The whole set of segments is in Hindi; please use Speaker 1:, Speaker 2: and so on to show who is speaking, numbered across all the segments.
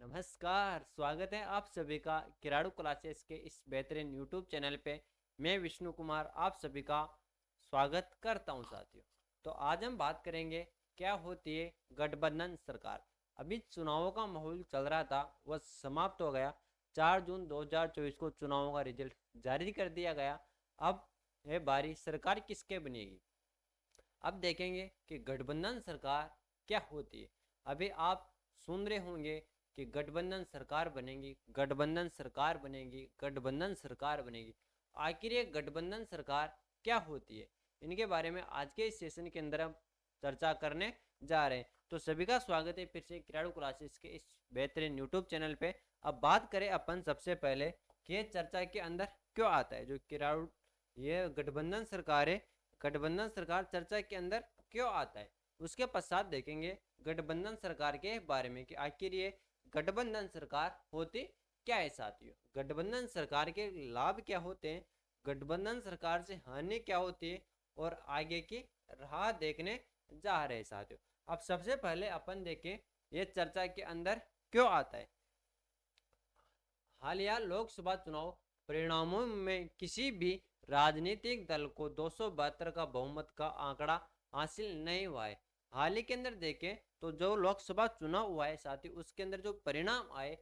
Speaker 1: नमस्कार, स्वागत है आप सभी का किराड़ू क्लासेस के इस बेहतरीन यूट्यूब चैनल पे। मैं विष्णु कुमार आप सभी का स्वागत करता हूं साथियों। तो आज हम बात करेंगे क्या होती है गठबंधन सरकार। अभी चुनावों का माहौल चल रहा था, वह समाप्त हो गया। 4 जून 2024 को चुनावों का रिजल्ट जारी कर दिया गया। अब है बारी सरकार किसके बनेगी। अब देखेंगे कि गठबंधन सरकार क्या होती है। अभी आप सुन रहे होंगे कि गठबंधन सरकार बनेगी, गठबंधन सरकार बनेगी, गठबंधन सरकार बनेगी। आखिर ये गठबंधन सरकार क्या होती है, इनके बारे में आज के इस सेशन के अंदर हम चर्चा करने जा रहे हैं। तो सभी का स्वागत है फिर से किराड़ू क्लासेस के इस बेहतरीन यूट्यूब चैनल पे। अब बात करें अपन सबसे पहले कि ये चर्चा के अंदर क्यों आता है। जो किराड़ू ये गठबंधन सरकार है, गठबंधन सरकार चर्चा के अंदर क्यों आता है, उसके पश्चात देखेंगे गठबंधन सरकार के बारे में कि आखिर ये गठबंधन सरकार होती क्या है साथियों। गठबंधन सरकार के लाभ क्या होते हैं, गठबंधन सरकार से हानि क्या होती है और आगे की राह देखने जा रहे हैं साथियों। अब सबसे पहले अपन देखें ये चर्चा के अंदर क्यों आता है। हालिया लोकसभा चुनाव परिणामों में किसी भी राजनीतिक दल को 272 का बहुमत का आंकड़ा हासिल नहीं हुआ है। हाल ही के अंदर देखें तो जो लोकसभा चुनाव हुआ है साथ ही उसके अंदर जो परिणाम आए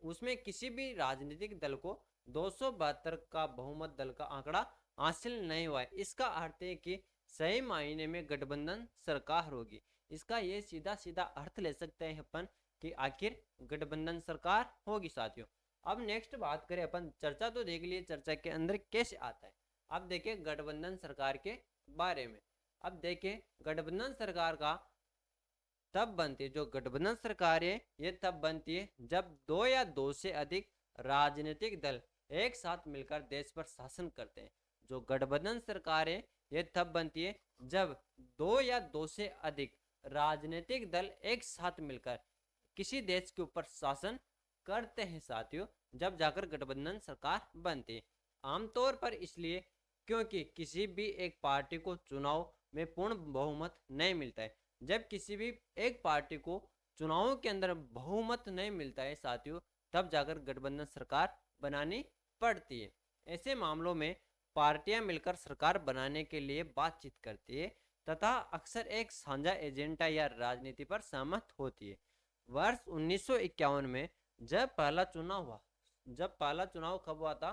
Speaker 1: उसमें किसी भी राजनीतिक दल को 272 का बहुमत दल का आंकड़ा हासिल नहीं हुआ है। इसका अर्थ है कि सही मायने में गठबंधन सरकार होगी। इसका ये सीधा सीधा अर्थ ले सकते हैं अपन कि आखिर गठबंधन सरकार होगी साथियों। अब नेक्स्ट बात करें अपन, चर्चा तो देख लिए चर्चा के अंदर कैसे आता है। अब देखें गठबंधन सरकार के बारे में। अब देखें गठबंधन सरकार का तब बनती है, जो गठबंधन सरकार है ये तब बनती है जब दो या दो से अधिक राजनीतिक दल एक साथ मिलकर देश पर शासन करते हैं। जो गठबंधन सरकार है ये तब बनती है जब दो या दो से अधिक राजनीतिक दल एक साथ मिलकर किसी देश के ऊपर शासन करते हैं साथियों, जब जाकर गठबंधन सरकार बनती है। आमतौर पर इसलिए क्योंकि किसी भी एक पार्टी को चुनाव में पूर्ण बहुमत नहीं मिलता है। जब किसी भी एक पार्टी को चुनावों के अंदर बहुमत नहीं मिलता है साथियों, तब जाकर गठबंधन सरकार बनानी पड़ती है। ऐसे मामलों में पार्टियां मिलकर सरकार बनाने के लिए बातचीत करती है तथा अक्सर एक साझा एजेंडा या राजनीति पर सहमत होती है। वर्ष 1951 में जब पहला चुनाव हुआ, जब पहला चुनाव कब हुआ था,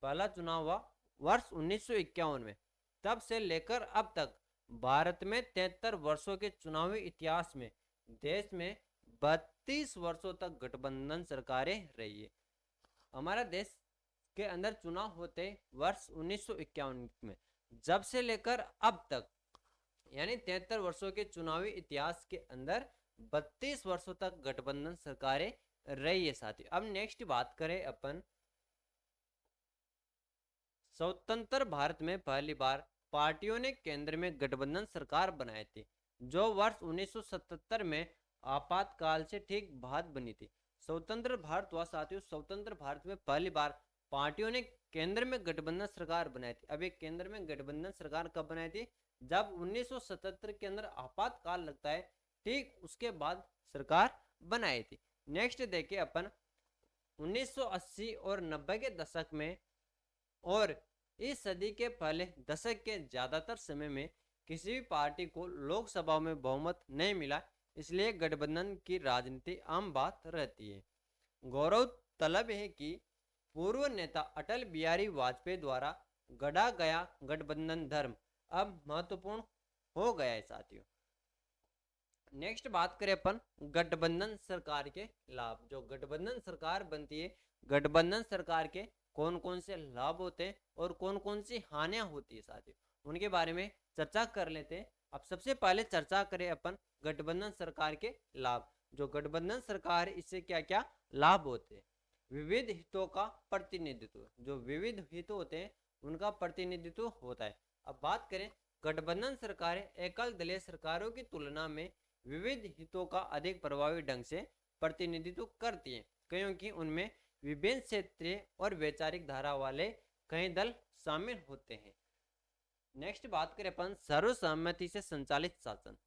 Speaker 1: पहला चुनाव हुआ वर्ष 1951 में। तब से लेकर अब तक भारत में 73 वर्षों के चुनावी इतिहास में देश में 32 वर्षों तक गठबंधन सरकारें रही है। हमारा देश के अंदर चुनाव होते वर्ष 1951 में, जब से लेकर अब तक यानी 73 वर्षों के चुनावी इतिहास के अंदर 32 वर्षों तक गठबंधन सरकारें रही है साथी। अब नेक्स्ट बात करें अपन, स्वतंत्र भारत में पहली बार पार्टियों ने केंद्र में गठबंधन सरकार बनाई थी, जो वर्ष 1977 में आपातकाल से ठीक बाद बनी थी। स्वतंत्र भारत हुआ साथियों, स्वतंत्र भारत में पहली बार पार्टियों ने केंद्र में गठबंधन सरकार बनाई थी। अब एक केंद्र में गठबंधन सरकार कब बनाई थी, जब 1977 के अंदर आपातकाल लगता है, ठीक उसके बाद सरकार बनाई थी। नेक्स्ट देखे अपन 1980 और 90 के दशक में और इस सदी के पहले दशक के ज्यादातर समय में किसी भी पार्टी को लोकसभा में बहुमत नहीं मिला, इसलिए गठबंधन की राजनीति आम बात रहती है। गौरव तलब है कि पूर्व नेता अटल बिहारी वाजपेयी द्वारा गढ़ा गया गठबंधन धर्म अब महत्वपूर्ण हो गया है साथियों। नेक्स्ट बात करें अपन गठबंधन सरकार के लाभ। जो गठबंधन सरकार बनती है, गठबंधन सरकार के कौन कौन से लाभ होते हैं और कौन कौन सी हानियां होती है साथियों, उनके बारे में चर्चा कर लेते हैं। अब सबसे पहले चर्चा करें अपन गठबंधन सरकार के लाभ। जो गठबंधन सरकार, इससे क्या क्या लाभ होते हैं। विविध हितों का प्रतिनिधित्व, जो विविध हित होते हैं उनका प्रतिनिधित्व होता है। अब बात करें गठबंधन सरकारें एकल दलीय सरकारों की तुलना में विविध हितों का अधिक प्रभावी ढंग से प्रतिनिधित्व करती है, क्योंकि उनमें विभिन्न क्षेत्रीय और वैचारिक धारा वाले कई दल शामिल होते हैं। नेक्स्ट बात करें अपन सर्वसम्मति से संचालित शासन।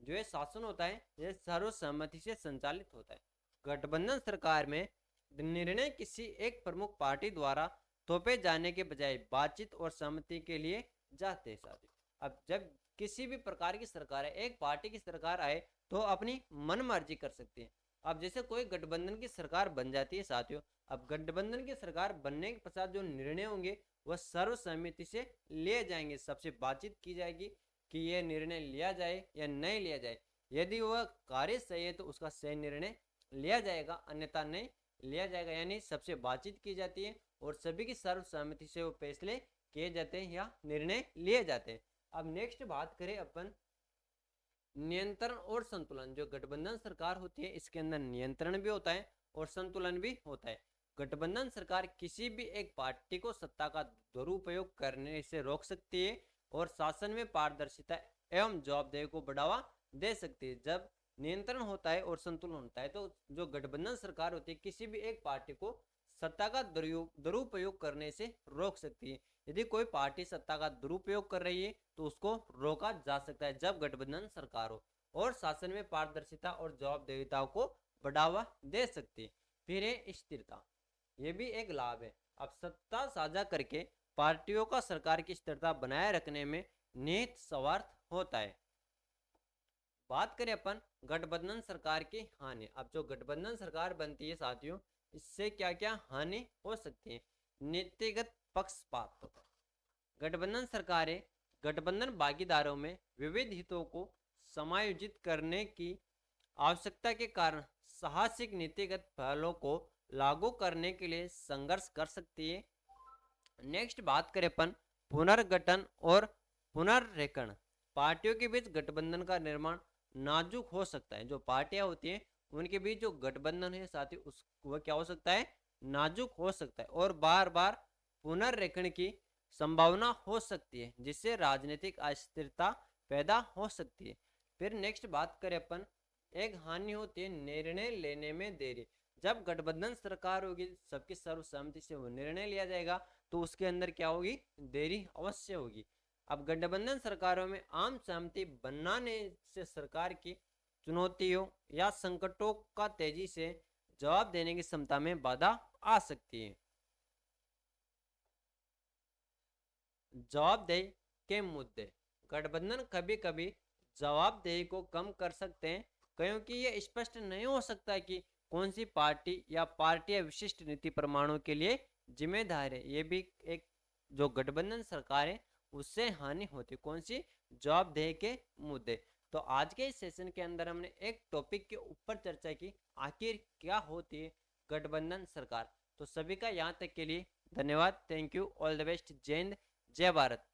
Speaker 1: जो ये शासन होता है ये सर्वसम्मति से संचालित होता है। गठबंधन सरकार में निर्णय किसी एक प्रमुख पार्टी द्वारा थोपे जाने के बजाय बातचीत और सहमति के लिए जाते हैं साथियों। अब जब किसी भी प्रकार की सरकार है, एक पार्टी की सरकार आए तो अपनी मन मर्जी कर सकती है। अब जैसे कोई गठबंधन की सरकार बन जाती है साथियों, अब गठबंधन की सरकार बनने के पश्चात जो निर्णय होंगे वह सर्वसम्मति से लिए जाएंगे। सबसे बातचीत की जाएगी कि यह निर्णय लिया जाए या नहीं लिया जाए। यदि वह कार्य सही है तो उसका सही निर्णय लिया जाएगा, अन्यथा नहीं लिया जाएगा। यानी सबसे बातचीत की जाती है और सभी की सर्वसम्मति से वो फैसले किए जाते हैं या निर्णय लिए जाते हैं। अब नेक्स्ट बात करें अपन नियंत्रण और संतुलन। जो गठबंधन सरकार होती है इसके अंदर नियंत्रण भी होता है और संतुलन भी होता है। गठबंधन सरकार किसी भी एक पार्टी को सत्ता का दुरुपयोग करने से रोक सकती है और शासन में पारदर्शिता एवं जवाबदेही को बढ़ावा दे सकती है। जब नियंत्रण होता है और संतुलन होता है तो जो गठबंधन सरकार होती है किसी भी एक पार्टी को सत्ता का दुरुपयोग करने से रोक सकती है। यदि कोई पार्टी सत्ता का दुरुपयोग कर रही है तो उसको रोका जा सकता है जब गठबंधन सरकार हो, और शासन में पारदर्शिता और जवाबदेहिता को बढ़ावा दे सकती है। फिर है स्थिरता, ये भी एक लाभ है। अब सत्ता साझा करके पार्टियों का सरकार की स्थिरता बनाए रखने में निहित स्वार्थ होता है। बात करें अपन गठबंधन सरकार की हानि। अब जो गठबंधन सरकार बनती है साथियों इससे क्या क्या हानि हो सकती है। नीतिगत पक्षपात, गठबंधन सरकारें गठबंधन भागीदारों में विविध हितों को समायोजित करने की आवश्यकता के कारण साहसिक नीतिगत पहलों को लागू करने के लिए संघर्ष कर सकती है। नेक्स्ट बात करें अपन पुनर्गठन और पुनर्रेखण। पार्टियों के बीच गठबंधन का निर्माण नाजुक हो सकता है। जो पार्टियां होती हैं उनके बीच जो गठबंधन है साथी उस वह क्या हो सकता है, नाजुक हो सकता है और बार बार पुनर्रेखण की संभावना हो सकती है जिससे राजनीतिक अस्थिरता पैदा हो सकती है। फिर नेक्स्ट बात करें अपन एक हानि होती है निर्णय लेने में देरी। जब गठबंधन सरकार होगी सबकी सर्वसम्मति से वो निर्णय लिया जाएगा तो उसके अंदर क्या होगी, देरी अवश्य होगी। अब गठबंधन सरकारों में आम सहमति बनाने से सरकार की चुनौतियों या संकटों का तेजी से जवाब देने की क्षमता में बाधा आ सकती है। जवाबदेही के मुद्दे, गठबंधन कभी कभी जवाबदेही को कम कर सकते हैं क्योंकि ये स्पष्ट नहीं हो सकता कि कौन सी पार्टी या पार्टियां विशिष्ट नीति प्रमाणों के लिए जिम्मेदार है। ये भी एक जो गठबंधन सरकार है उससे हानि होती है। कौन सी, जवाबदेही के मुद्दे। तो आज के इस सेशन के अंदर हमने एक टॉपिक के ऊपर चर्चा की, आखिर क्या होती है गठबंधन सरकार। तो सभी का यहाँ तक के लिए धन्यवाद। Thank you, all the best, जय हिंद, जय भारत।